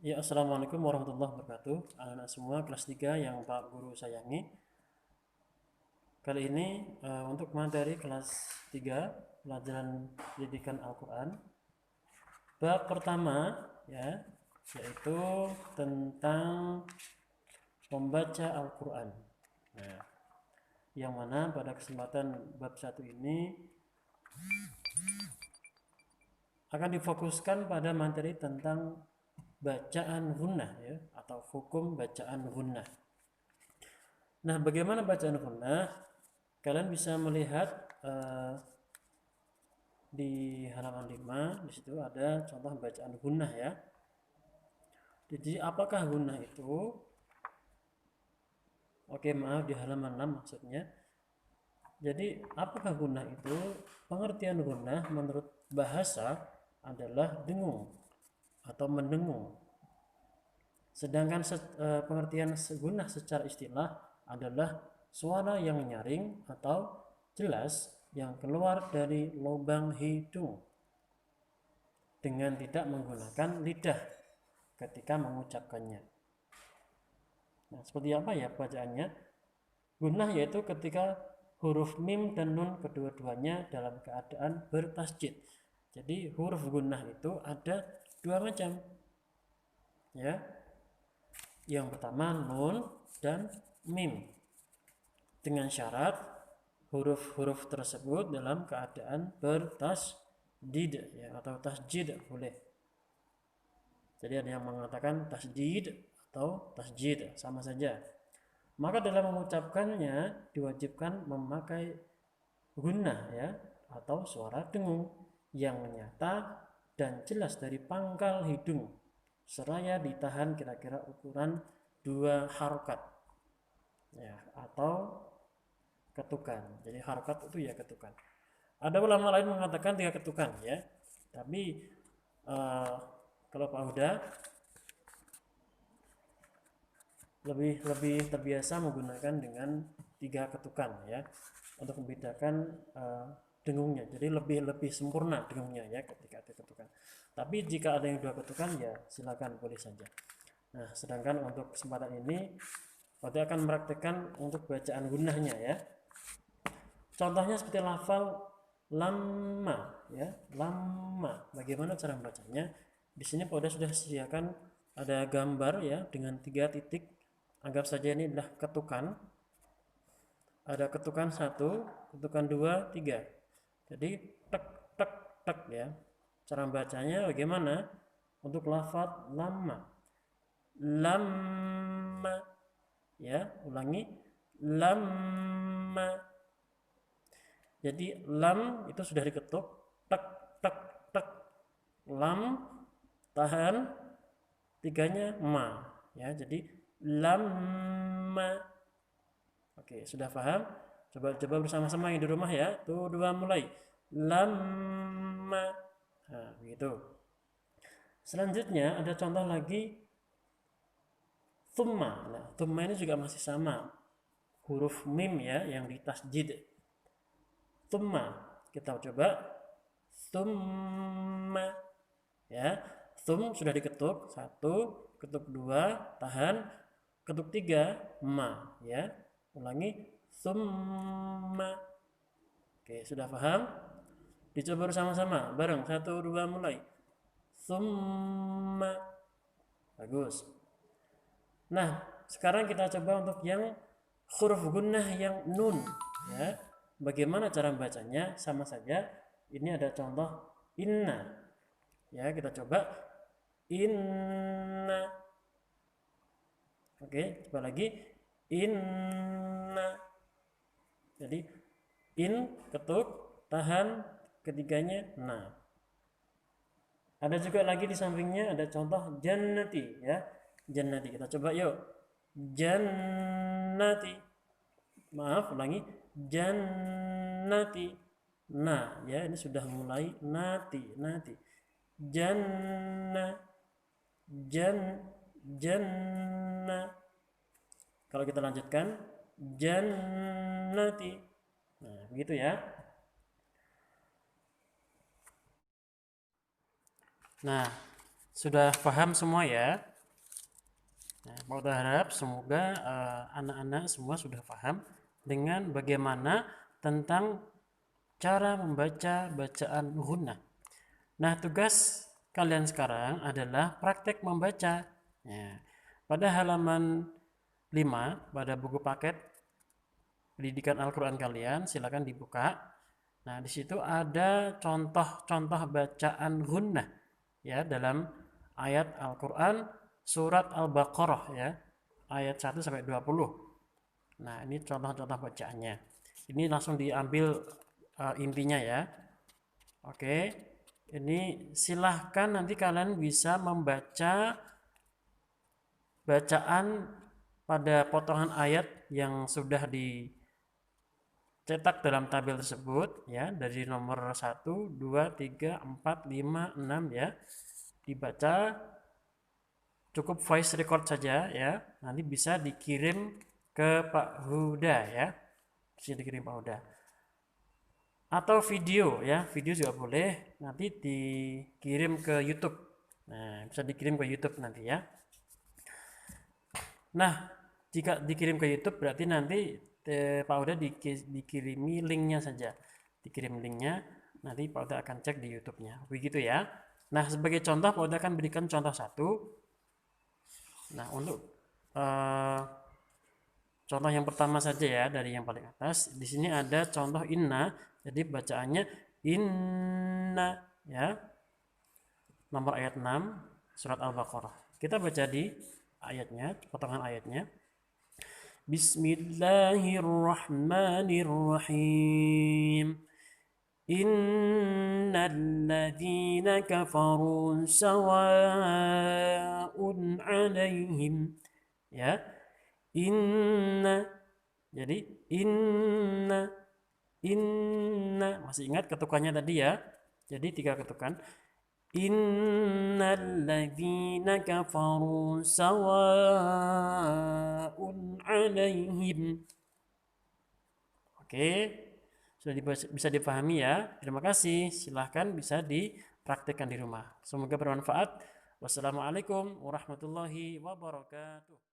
Ya, Assalamualaikum warahmatullahi wabarakatuh. Anak-anak semua kelas 3 yang Pak Guru sayangi. Kali ini untuk materi kelas 3 pelajaran pendidikan Al-Quran. Bab pertama ya, yaitu tentang membaca Al-Quran. Nah, yang mana pada kesempatan bab 1 ini akan difokuskan pada materi tentang bacaan gunnah ya, atau hukum bacaan gunnah. Nah, bagaimana bacaan gunnah? Kalian bisa melihat di halaman 5, di situ ada contoh bacaan gunnah ya. Jadi apakah gunnah itu? Oke, maaf, di halaman 6 maksudnya. Jadi apakah gunnah itu? Pengertian gunnah menurut bahasa adalah dengung atau mendengung. Sedangkan pengertian gunnah secara istilah adalah suara yang nyaring atau jelas yang keluar dari lubang hidung dengan tidak menggunakan lidah ketika mengucapkannya. Nah, seperti apa ya bacaannya? Gunnah yaitu ketika huruf mim dan nun kedua-duanya dalam keadaan bertasjid. Jadi huruf gunnah itu ada dua macam. Ya. Yang pertama nun dan mim. Dengan syarat huruf-huruf tersebut dalam keadaan bertasdid ya, atau tasjid boleh. Jadi ada yang mengatakan tasdid atau tasjid, sama saja. Maka dalam mengucapkannya diwajibkan memakai gunnah ya, atau suara dengung yang nyata dan jelas dari pangkal hidung seraya ditahan kira-kira ukuran 2 harokat ya, atau ketukan. Jadi harokat itu ya ketukan. Ada ulama lain mengatakan 3 ketukan ya, tapi kalau Pak Huda lebih terbiasa menggunakan dengan 3 ketukan ya, untuk membedakan dengungnya. Jadi lebih sempurna dengungnya ya ketika ada ketukan. Tapi jika ada yang 2 ketukan ya silakan, boleh saja. Nah, sedangkan untuk kesempatan ini Pak akan mempraktekkan untuk bacaan gunnahnya ya. Contohnya seperti lafal lama ya, lama. Bagaimana cara membacanya? Di sini Pak sudah sediakan ada gambar ya dengan 3 titik. Anggap saja ini adalah ketukan. Ada ketukan 1, ketukan 2, 3. Jadi tek tek tek ya. Cara bacanya bagaimana? Untuk lafaz lama. Lama. Ya, ulangi. Lama. Jadi lam itu sudah diketuk, tek tek tek. Lam tahan, tiganya ma ya. Jadi lama. Oke, sudah paham? Coba bersama-sama yang di rumah ya. Tuh, 2 mulai. Lama. Nah, begitu. Selanjutnya ada contoh lagi thumma. Nah, thumma ini juga masih sama. Huruf mim ya yang ditasjid. Thumma. Kita coba. Thumma. Ya. Thum sudah diketuk. 1, ketuk 2, tahan. Ketuk 3, ma ya. Ulangi. Thumma. Oke, sudah paham? Dicoba bersama-sama. Bareng. 1, 2, mulai. Thumma. Bagus. Nah, sekarang kita coba untuk yang huruf gunnah yang nun ya. Bagaimana cara membacanya? Sama saja. Ini ada contoh inna. Ya, kita coba inna. Oke, coba lagi inna. Jadi in ketuk, tahan, ketiganya na. Ada juga lagi di sampingnya ada contoh jannati ya. Jannati. Kita coba yuk. Jannati. Maaf, ulangi. Jannati. Nah, ya ini sudah mulai nati. Jannah. Jannah. Kalau kita lanjutkan jannati. Nah, begitu ya. Nah, sudah paham semua ya? Nah, mau berharap semoga anak-anak semua sudah paham dengan bagaimana tentang cara membaca bacaan gunnah. Nah, tugas kalian sekarang adalah praktek membaca. Ya, pada halaman 5 pada buku paket pendidikan Al-Quran kalian, silakan dibuka. Nah, di situ ada contoh-contoh bacaan gunnah ya dalam ayat Al-Quran surat Al-Baqarah ya, ayat 1 sampai 20. Nah, ini contoh-contoh bacaannya. Ini langsung diambil intinya ya. Oke. Ini silahkan nanti kalian bisa membaca bacaan pada potongan ayat yang sudah dicetak dalam tabel tersebut ya, dari nomor 1, 2, 3, 4, 5, 6 ya. Dibaca, cukup voice record saja ya. Nanti bisa dikirim ke Pak Huda ya. Bisa dikirim Pak Huda. Atau video ya, video juga boleh, nanti dikirim ke YouTube. Nah, bisa dikirim ke YouTube nanti ya. Nah, jika dikirim ke YouTube berarti nanti Pak Uda dikirimi linknya saja. Dikirim linknya, nanti Pak Uda akan cek di YouTube-nya. Begitu ya. Nah, sebagai contoh Pak Uda akan berikan contoh satu. Nah, untuk contoh yang pertama saja ya, dari yang paling atas. Di sini ada contoh inna. Jadi bacaannya inna ya. Nomor ayat 6 surat Al-Baqarah. Kita baca di ayatnya, potongan ayatnya. Bismillahirrahmanirrahim. Innal ladzina kafaru sawa'un 'alaihim. Ya. Inna. Jadi inna masih ingat ketukannya tadi ya. Jadi 3 ketukan. Innal ladzina kafaru sawa'un 'alaihim. Oke, sudah bisa dipahami ya. Terima kasih. Silahkan bisa dipraktikkan di rumah. Semoga bermanfaat. Wassalamualaikum warahmatullahi wabarakatuh.